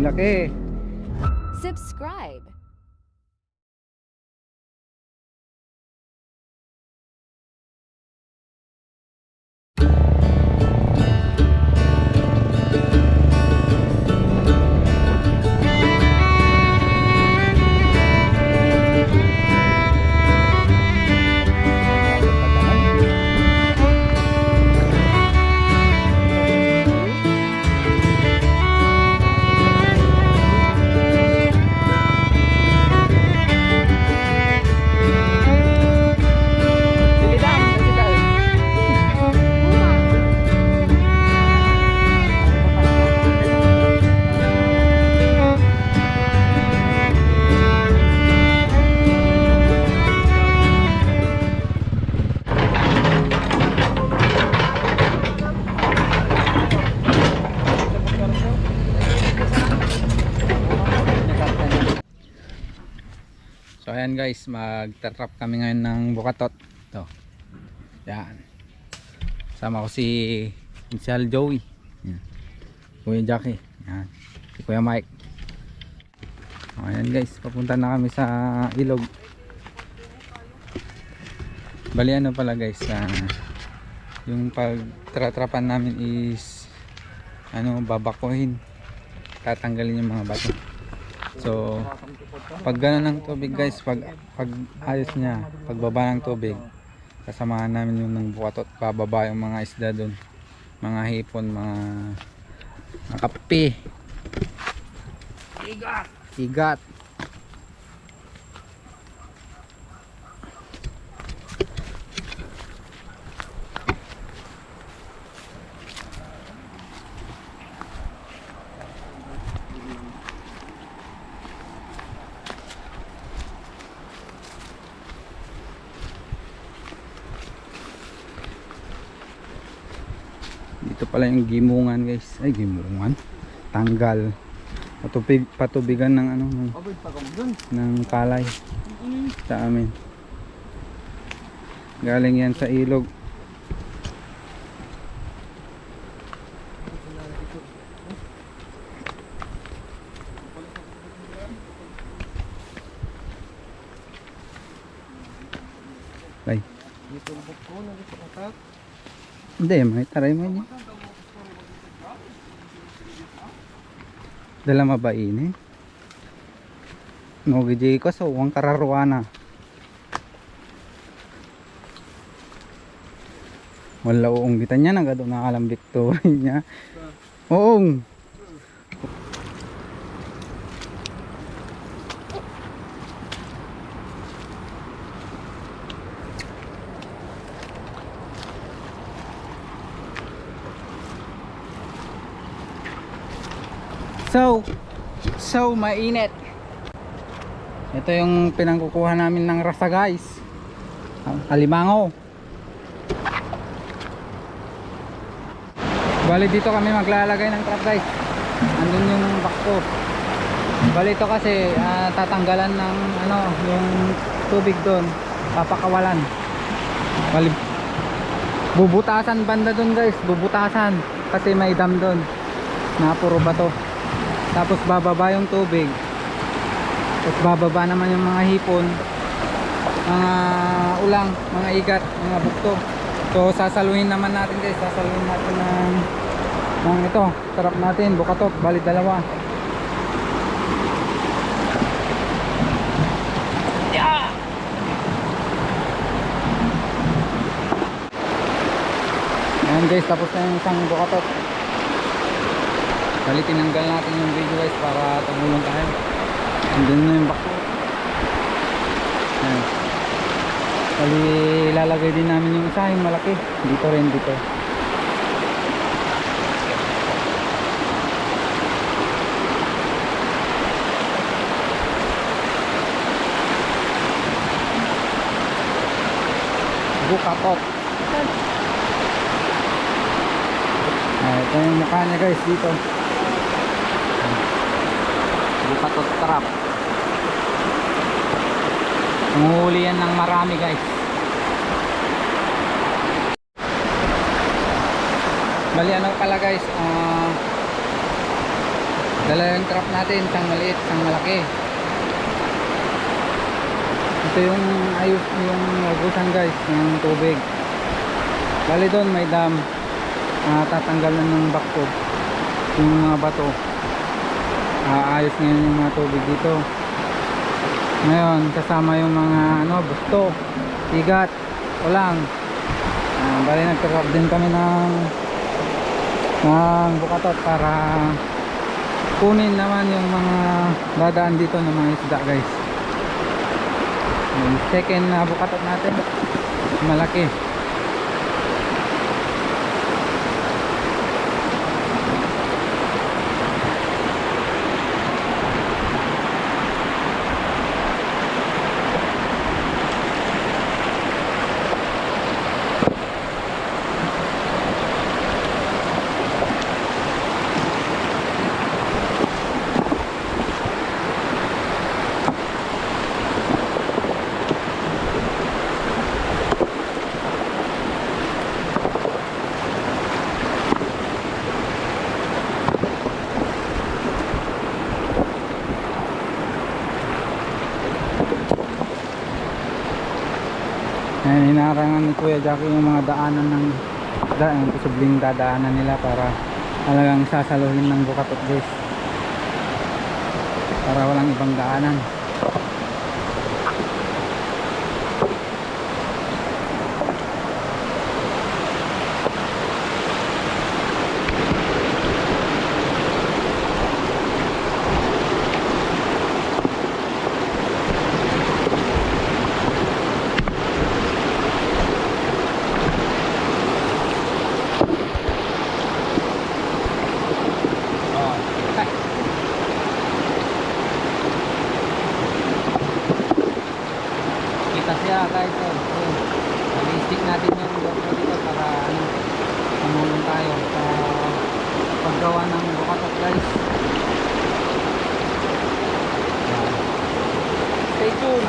laki. Subscribe. So ayan guys, magta-trap kami ngayon ng bukatot. Ito. Yan. Sama ko si Insyal Joey. Yan. Kuya Jackie. Yan. Si Kuya Mike. So, ayan guys, papunta na kami sa ilog. Bali ano pala guys, yung pagtratrapan namin is babakuhin. Tatanggalin yung mga bato. So pag gano'n ng tubig guys, pag ayos niya, pagbaba ng tubig, kasamahan namin yung ng bukatot, bababa yung mga isda doon, mga hipon, mga kape, igat. Dito pala yung gimungan guys. Ay, gimungan. Tanggal. Patubigan ng ng kalay sa amin. Galing yan sa ilog. Ay. Hindi, may taray mo niya. Dala mabain eh. No gijay ko so wang kararuana. Wala uong kita niya nagado nakalambik to niya. Oong. So mainit. Ito yung pinangkukuha namin ng rasa guys. Alimango. Bali dito kami maglalagay ng trap guys. Andun yung bakto. Bali ito kasi tatanggalan ng yung tubig doon, papakawalan. Bali bubutasan banda doon guys, bubutasan kasi may dam doon na puro bato. Tapos bababa yung tubig. Tapos bababa naman yung mga hipon, mga ulang, mga igat, mga bukto. So sasaluhin naman natin guys, sasaluhin natin ng ito, sarap natin, bukatot, bali dalawa. Yeah! Ayan guys, tapos na yung isang bukatot. Bali tinanggal natin yung video guys para tumulong tayo. Andun na yung bako. Ayan. Bali lalagay din namin yung isa, yung malaki. Dito rin dito. Bukatot. Ito yung mukha niya guys dito. Bukatot trap. Nanguhuli yan ng marami guys. Bali ano pala guys, Dala yung trap natin, isang maliit, isang malaki. Ito yung ayos yung agusan guys ng tubig. Bali doon may dam, tatanggalan ng bakto yung mga bato. Ayos ngayon yung mga tubig dito. Ngayon kasama yung mga busto, tigat, ulang. Bali nagtrap din kami ng bukatot para kunin naman yung mga dadaan dito ng mga isda guys. Yung second na bukatot natin, malaki. Ayan, hinarangan ni Kuya Jackie yung mga daanan ng yung posibleng dadaanan nila para talagang sasaluhin ng bukatot guys, para walang ibang daanan. Kita siya guys, i-stick natin yung GoPro dito para tumulong tayo sa paggawa ng bukatot guys. Stay tuned.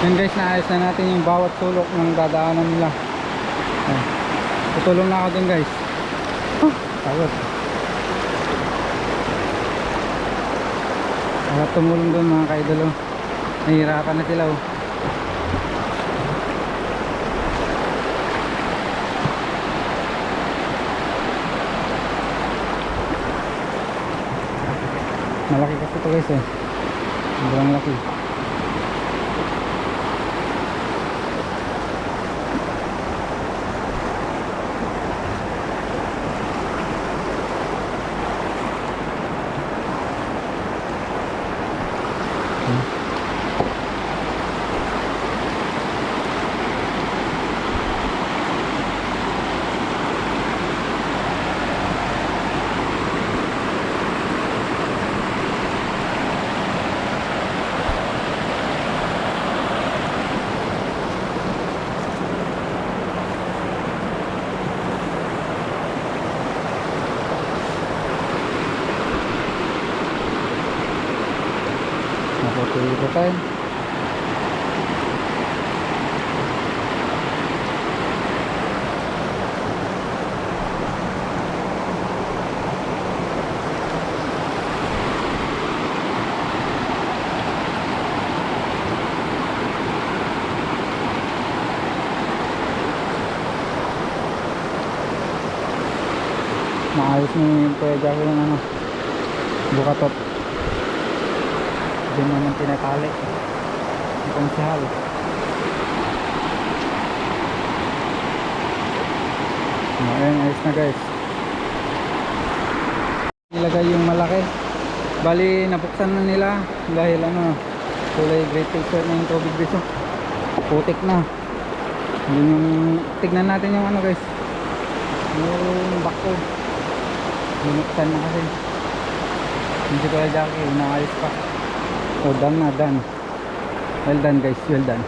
Yun guys, naayos na natin yung bawat sulok ng dadaanan nila. Ayan. Tutulong na ako dun guys. Tawad. Wala tumulong dun mga ka-idol. Nahihirapan na sila. Malaki kasi ito guys sobrang laki. Nakutuloy ko tayo. Maayos na yung pwede ako ng ano, bukatot. Hindi naman tinatali ang konsehal. Ayan, ayos na guys. Nilagay yung malaki. Bali nabuksan na nila dahil ano, kulay gray filter na yung tubig dito. Putik na. Yun yung tignan natin yung ano guys, yung bako. Binuksan na kasi. Hindi ko yung Jackie, inaayos pa. Oh, done na, done. Well done guys, well done.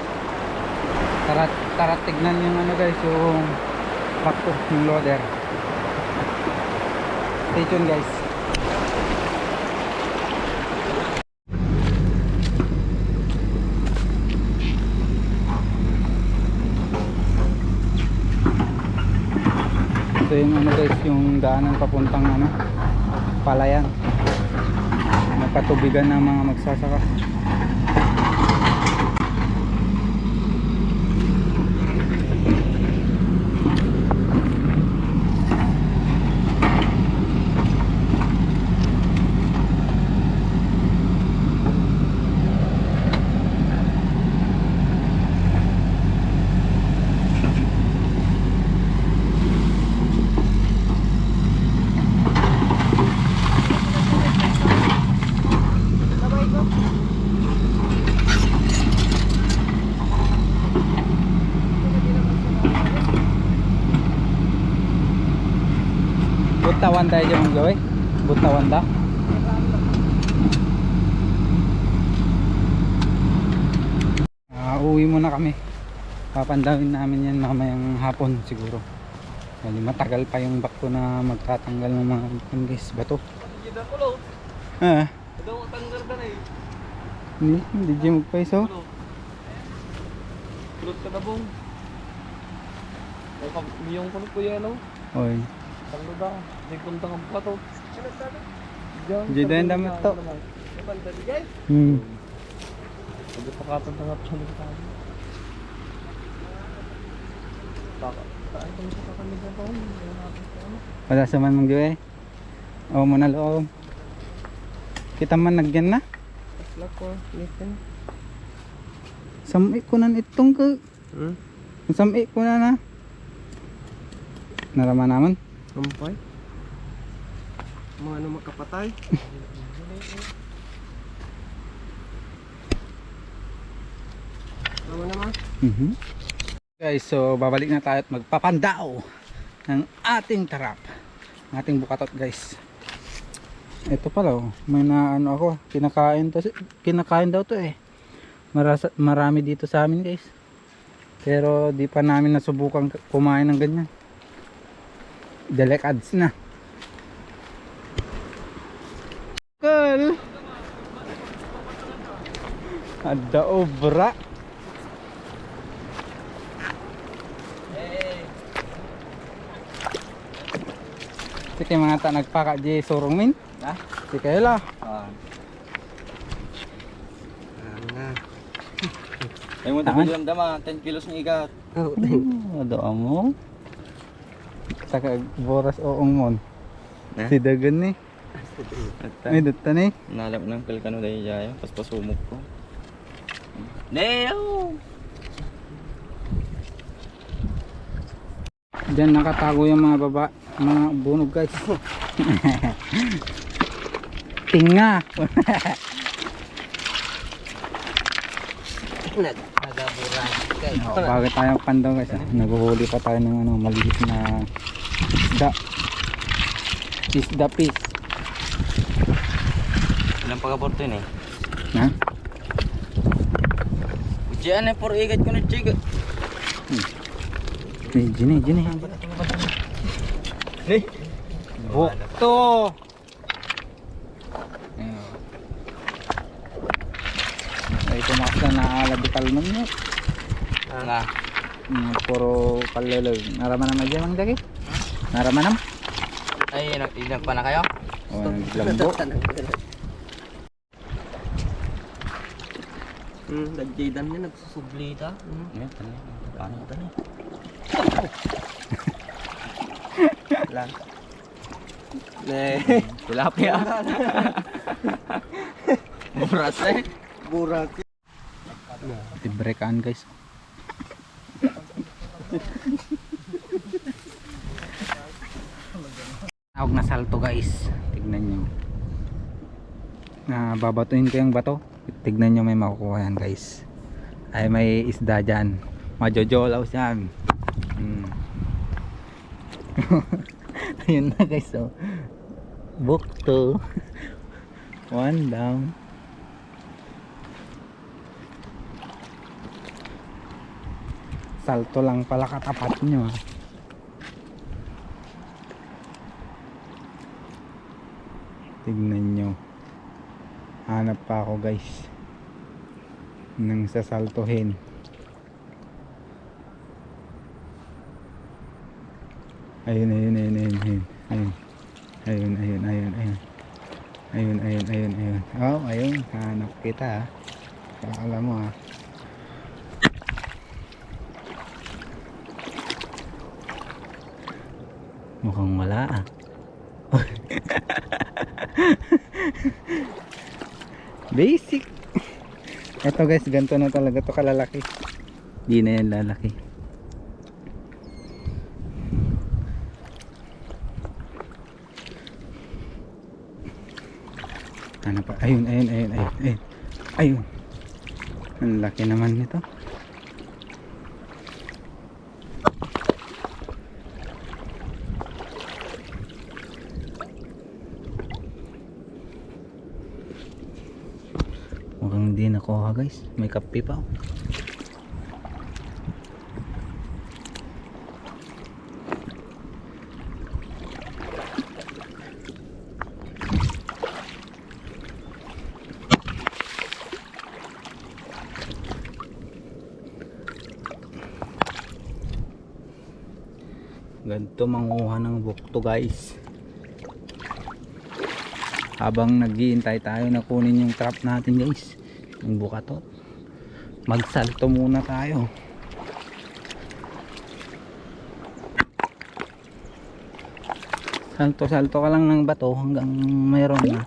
Tara tignan yung ano guys, yung bako, yung loader. Stay tuned guys. So yung ano guys, yung daanan papuntang ano, Palayan, nakatubigan ng mga magsasaka. Butawan tayo dyan mga gawin. Butawan da. Uwi muna kami. Papandawin namin yan mamayang hapon siguro. Bali matagal pa yung bako na magtatanggal ng mga guys, bato. Ah. Hindi dyan magpaiso. Kulot ka na bong. Yung kulot ko yan o. Oy. Tanglo da. Hindi kuntang ang plato. Diyan din damit to. Hindi pa katang at siya tayo. Saan kami sa kakamig na taon? Wala sa man mong giwe. O mo na loob. Kita man nagyan na. Aslak ko. Listen. Samay ko na itong ka. Samay ko na. Naraman naman. Sampay. Mga ano makapatay. Tama naman. Guys, so babalik na tayo at magpapandao ng ating tarap, ating bukatot guys. Ito pala oh, may na ano ako, kinakain daw to eh. Marami dito sa amin guys, pero di pa namin nasubukan kumain ng ganyan. Delek ads na cool. Ada obra. Sige mga ta nagpaka di surong min. Ha? Sige la. Na. Ay mo tabi damdama 10 kilos ng igat. Doa mo. Saka boras oong mon. Eh? Si dagan ni. May data ni. Nalap ng kalkano dahil jaya, pas pasumok ko. Neo! Diyan nakatago yung mga mga bunog guys. Tinga. Nagaburan. Bakit tayo pandaw guys? Naghuhuli pa tayo ng ano, maliit na isda. Isda fish. Ilang pagaporto yun eh. Ha? Ujian eh, por igat ko na chiga. Jini. Nih. Bukto. Ay tumakas na naalabi kalman nyo. Nga. Puro kalulog. Naraman naman dyan ang dagi? Naraman naman? Ay, nagpa na kayo? O naglambo. Nagjidan niya, nagsusublita. Ngayon, paano ito na? Lang. Ne. Tilapia. Buras eh. Burak. Tibrekaan guys. Tawag na salto guys. Tignan nyo. Babatuin ko yung bato. Tignan nyo may makukuha yan guys. Ay may isda dyan. Majojolaw siyan. Ayun na guys. Oh. Bukto. One down. Salto lang pala katapat nyo. Tignan nyo. Hanap pa ako guys nang sasaltuhin. Ayun. Oh, ayun. Hanap kita. Alam mo ah. Mukhang wala ah. Basic. Ito guys, ganito na talaga to kalalaki. Di na yan lalaki. Ano pa? Ayun. Ang laki naman nito. Mukhang hindi nakuha guys. May kape pa. Ganito manguha ng bukto guys. Habang naghihintay tayo na kunin yung trap natin guys, yung bukatot, magsalto muna tayo. Salto ka lang ng bato hanggang mayroon na.